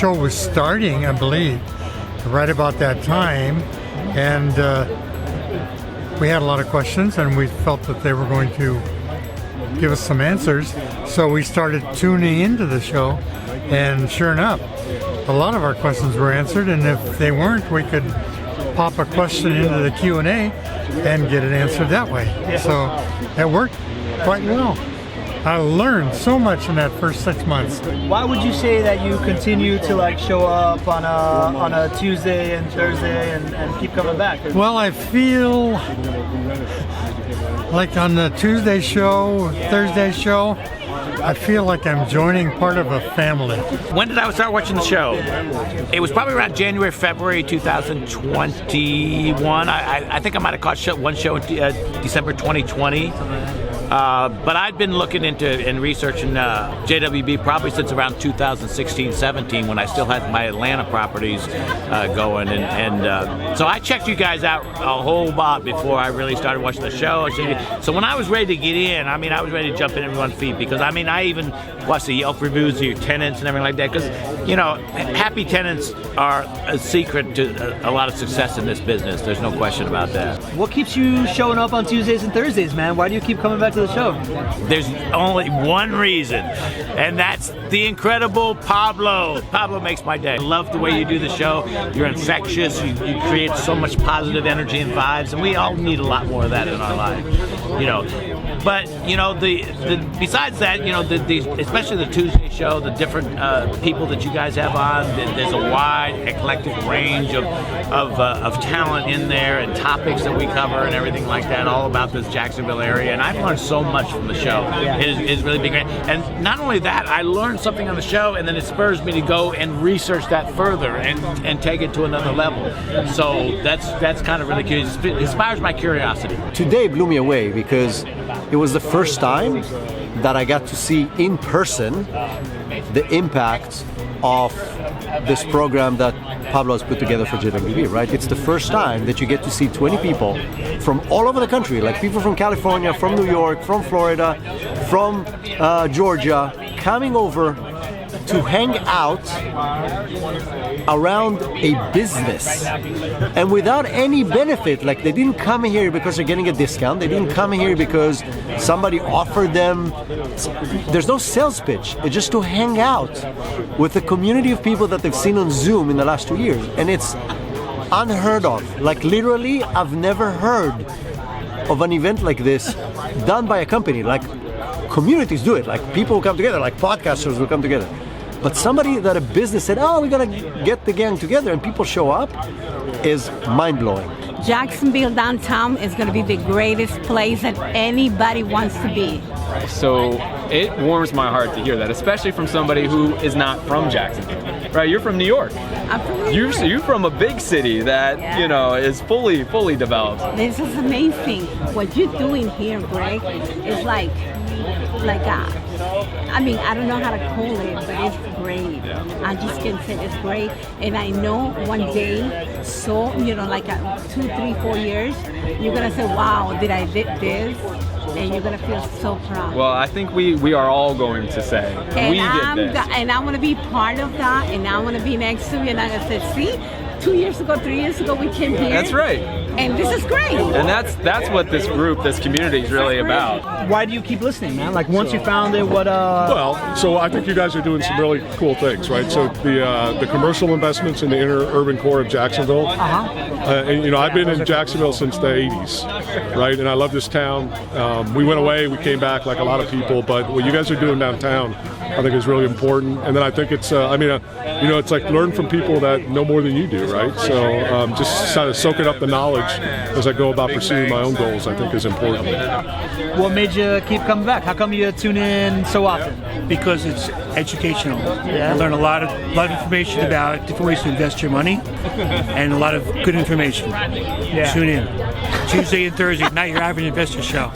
show was starting, I believe, right about that time, and we had a lot of questions, and we felt that they were going to give us some answers. So we started tuning into the show, and sure enough, a lot of our questions were answered, and if they weren't, we could pop a question into the Q&A and get it answered that way. So it worked quite well. I learned so much in that first 6 months. Why would you say that you continue to like show up on a Tuesday and Thursday and keep coming back? Well, I feel like on the Tuesday show, Thursday show, I feel like I'm joining part of a family. When did I start watching the show? It was probably around January, February 2021. I think I might have caught one show in December 2020. But I'd been looking into and researching JWB probably since around 2016-17 when I still had my Atlanta properties going. And so I checked you guys out a whole lot before I really started watching the show. So when I was ready to get in, I mean, I was ready to jump in everyone's feet because, I mean, I even watched the Yelp reviews of your tenants and everything like that because, you know, happy tenants are a secret to a lot of success in this business. There's no question about that. What keeps you showing up on Tuesdays and Thursdays, man? Why do you keep coming back to the show? There's only one reason, and that's the incredible Pablo. Pablo makes my day. I love the way you do the show. You're infectious. You create so much positive energy and vibes, and we all need a lot more of that in our life, you know. But you know, besides that, you know, especially the Tuesday show, the different people that you guys have on. There's a wide, eclectic range of talent in there and topics that we cover and everything like that, all about this Jacksonville area. And I've learned so much from the show. It's really been great. And not only that, I learned something on the show, and then it spurs me to go and research that further and take it to another level. So that's kind of really curious. It inspires my curiosity. Today blew me away because it was the first time that I got to see in person the impact of this program that Pablo has put together for JWB, right? It's the first time that you get to see 20 people from all over the country, like people from California, from New York, from Florida, from Georgia, coming over to hang out around a business and without any benefit. Like, they didn't come here because they're getting a discount. They didn't come here because somebody offered them. There's no sales pitch. It's just to hang out with the community of people that they've seen on Zoom in the last 2 years. And it's unheard of. Like, literally, I've never heard of an event like this done by a company. Like, communities do it. Like, people will come together, like podcasters will come together. But somebody that a business said, oh, we're gonna get the gang together and people show up, is mind-blowing. Jacksonville downtown is gonna be the greatest place that anybody wants to be. So it warms my heart to hear that, especially from somebody who is not from Jacksonville. Right, you're from New York. I'm from New York. You're from a big city that, you know, is fully developed. This is amazing. What you're doing here, Greg, is like I mean, I don't know how to call it, but it's great. I just can say it's great. And I know one day, so, you know, like 2, 3, 4 years, you're going to say, wow, did I did this? And you're going to feel so proud. Well, I think we are all going to say, and we did this. And I want to be part of that, and I want to be next to you. And I said, see, 2 years ago, 3 years ago, we came here. That's right. And this is great. And that's what this group, this community is really about. Why do you keep listening, man? Like, once you found it, what Well, so I think you guys are doing some really cool things, right? So the commercial investments in the inner urban core of Jacksonville. And, you know, I've been in Jacksonville since the 80s, right? And I love this town. We went away, we came back like a lot of people, but what you guys are doing downtown, I think is really important. And then I think it's, you know, it's like learn from people that know more than you do, right? So just kind of soaking up the knowledge as I go about pursuing my own goals, I think is important. What made you keep coming back? How come you tune in so often? Because it's educational. I learn a lot of information about different ways to invest your money and a lot of good information. Tune in. Tuesday and Thursday, not your average investor show.